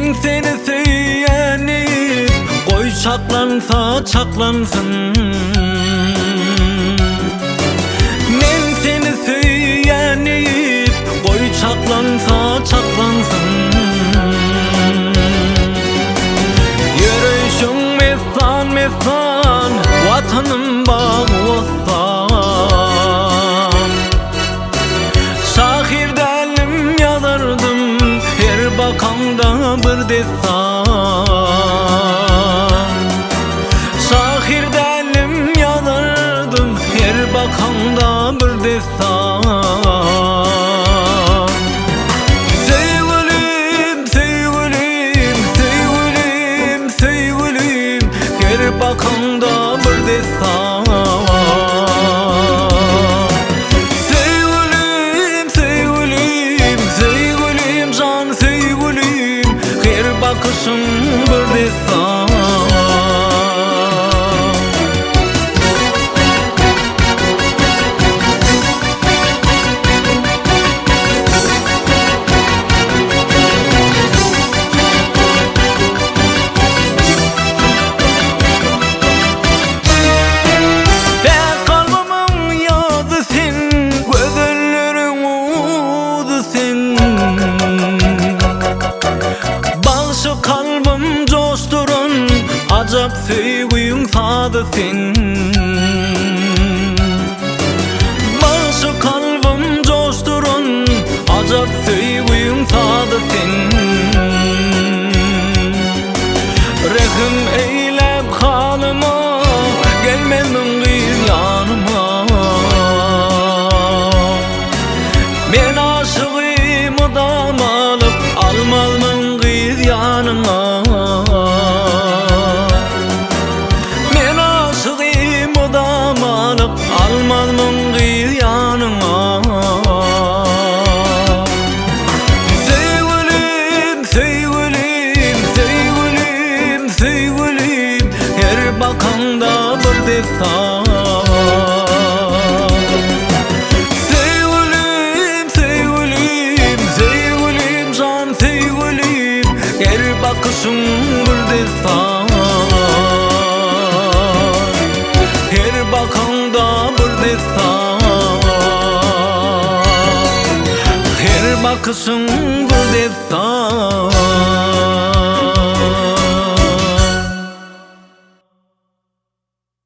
Men seni söylenip koy çaklansa çaklansın. Men seni söylenip koy çaklansa çaklansın. Yürüyüşün mesan mesan vatanım bağ olsan. Şahirde elim yazardım her bakanda bir destan. Şahirde elim yazardım her bakanda bir destan. Sevgilim, sevgilim, sevgilim, sevgilim, her bakanda bir destan. Sevgilim, sevgilim, sevgilim, can sevgilim, her bakışın bir destan. Kalbim coşturun acap sevgin sadı sen. Başı kalbim coşturun acap sevgin sadı sen. Rahim eylep halıma gelmedin kız yanıma. Ben aşığımı dam alıp almazmın yanına. Men aşığımı dam alıp almazmın kız yanına. Sevgilim, sevgilim, sevgilim, sevgilim, her bakanda bir destan. Sevgilim, sevgilim, sevgilim, can sevgilim, her bakışın bir destan. Her bakanda bir destan. Her bakışın bir destan.